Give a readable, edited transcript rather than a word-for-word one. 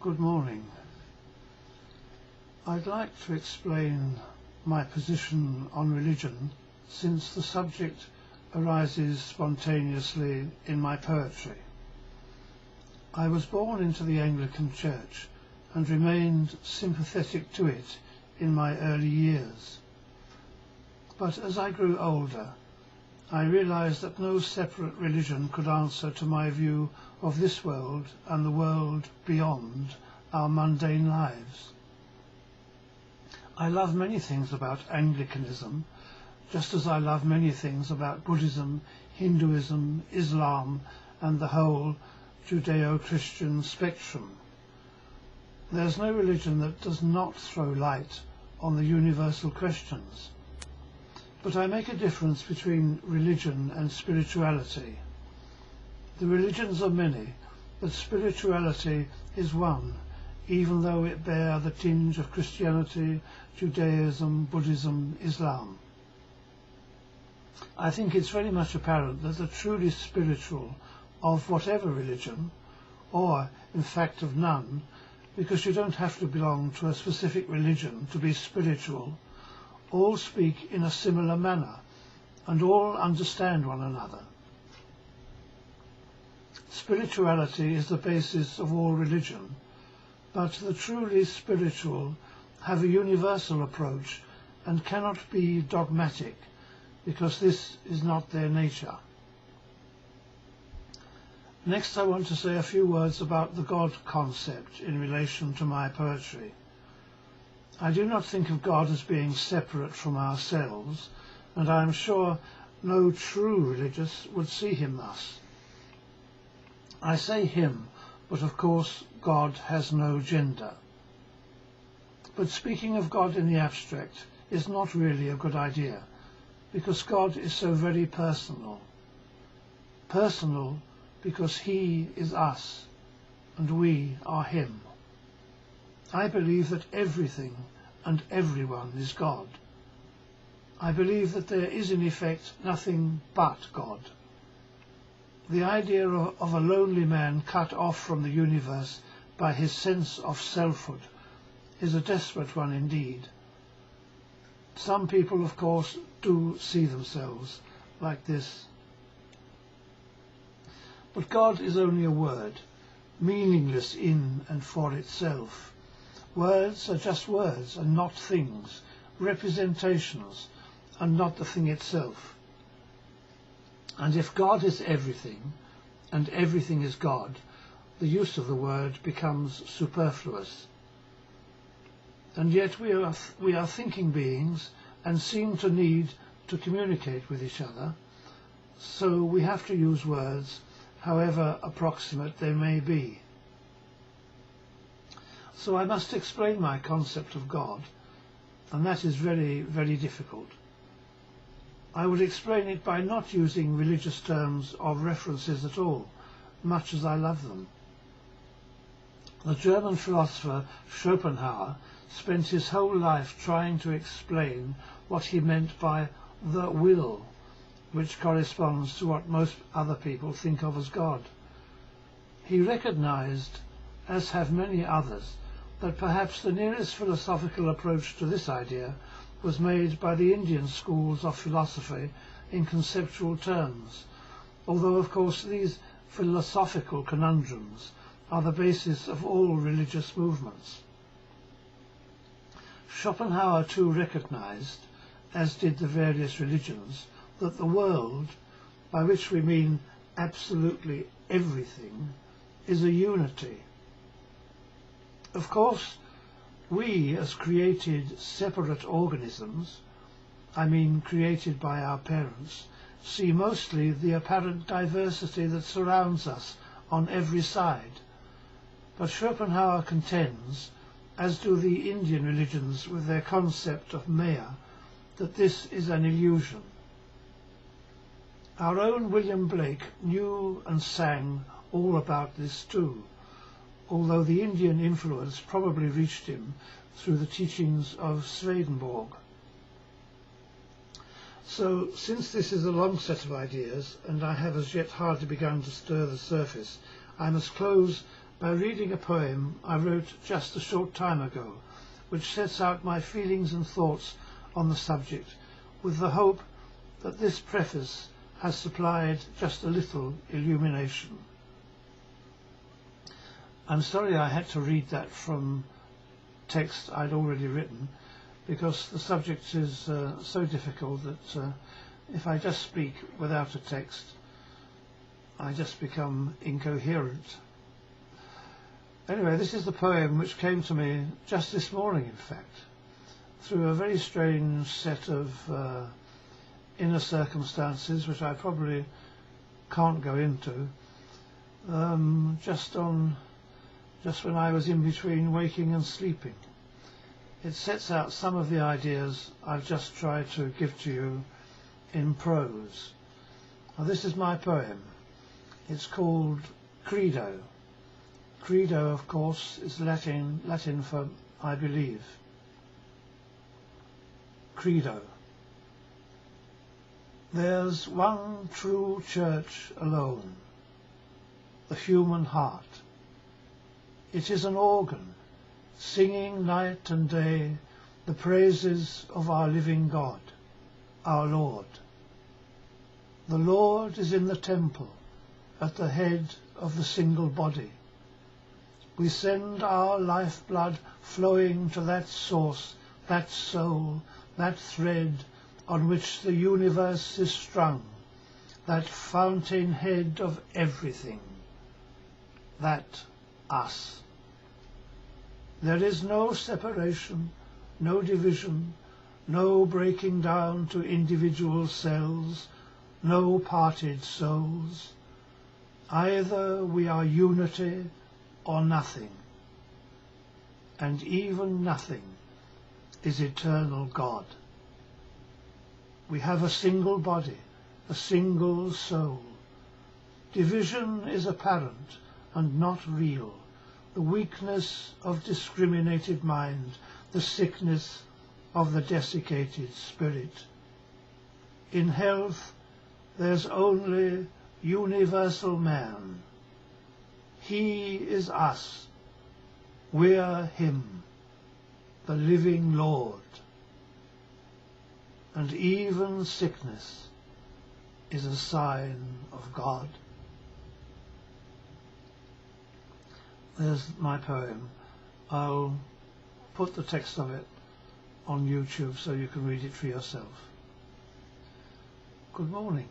Good morning. I'd like to explain my position on religion since the subject arises spontaneously in my poetry. I was born into the Anglican Church and remained sympathetic to it in my early years. But as I grew older, I realized that no separate religion could answer to my view of this world and the world beyond our mundane lives. I love many things about Anglicanism, just as I love many things about Buddhism, Hinduism, Islam, and the whole Judeo-Christian spectrum. There's no religion that does not throw light on the universal questions. But I make a difference between religion and spirituality. The religions are many, but spirituality is one, even though it bear the tinge of Christianity, Judaism, Buddhism, Islam. I think it's very much apparent that the truly spiritual of whatever religion, or in fact of none, because you don't have to belong to a specific religion to be spiritual, all speak in a similar manner, and all understand one another. Spirituality is the basis of all religion, but the truly spiritual have a universal approach and cannot be dogmatic, because this is not their nature. Next, I want to say a few words about the God concept in relation to my poetry. I do not think of God as being separate from ourselves, and I am sure no true religious would see him thus. I say him, but of course God has no gender. But speaking of God in the abstract is not really a good idea, because God is so very personal. Personal because he is us, and we are him. I believe that everything and everyone is God. I believe that there is in effect nothing but God. The idea of a lonely man cut off from the universe by his sense of selfhood is a desperate one indeed. Some people, of course, do see themselves like this. But God is only a word, meaningless in and for itself. Words are just words and not things, representations and not the thing itself. And if God is everything, and everything is God, the use of the word becomes superfluous. And yet we are thinking beings and seem to need to communicate with each other, so we have to use words, however approximate they may be. So I must explain my concept of God, and that is very, very difficult. I would explain it by not using religious terms or references at all, much as I love them. The German philosopher Schopenhauer spent his whole life trying to explain what he meant by the will, which corresponds to what most other people think of as God. He recognized, as have many others, that perhaps the nearest philosophical approach to this idea was made by the Indian schools of philosophy in conceptual terms, although of course these philosophical conundrums are the basis of all religious movements. Schopenhauer too recognized, as did the various religions, that the world, by which we mean absolutely everything, is a unity. Of course, we as created separate organisms, I mean created by our parents, see mostly the apparent diversity that surrounds us on every side. But Schopenhauer contends, as do the Indian religions with their concept of Maya, that this is an illusion. Our own William Blake knew and sang all about this too, although the Indian influence probably reached him through the teachings of Swedenborg. So, since this is a long set of ideas, and I have as yet hardly begun to stir the surface, I must close by reading a poem I wrote just a short time ago, which sets out my feelings and thoughts on the subject, with the hope that this preface has supplied just a little illumination. I'm sorry I had to read that from text I'd already written, because the subject is so difficult that if I just speak without a text, I just become incoherent. Anyway, this is the poem which came to me just this morning, in fact, through a very strange set of inner circumstances, which I probably can't go into, just when I was in between waking and sleeping. It sets out some of the ideas I've just tried to give to you in prose. Now, this is my poem. It's called Credo. Credo, of course, is Latin for I believe. Credo. There's one true church alone, the human heart. It is an organ, singing night and day the praises of our living God, our Lord. The Lord is in the temple, at the head of the single body. We send our lifeblood flowing to that source, that soul, that thread on which the universe is strung, that fountainhead of everything, that us. There is no separation, no division, no breaking down to individual cells, no parted souls. Either we are unity or nothing, and even nothing is eternal God. We have a single body, a single soul. Division is apparent and not real, the weakness of discriminated mind, the sickness of the desiccated spirit. In health, there's only universal man. He is us, we're him, the living Lord. And even sickness is a sign of God. There's my poem. I'll put the text of it on YouTube so you can read it for yourself. Good morning.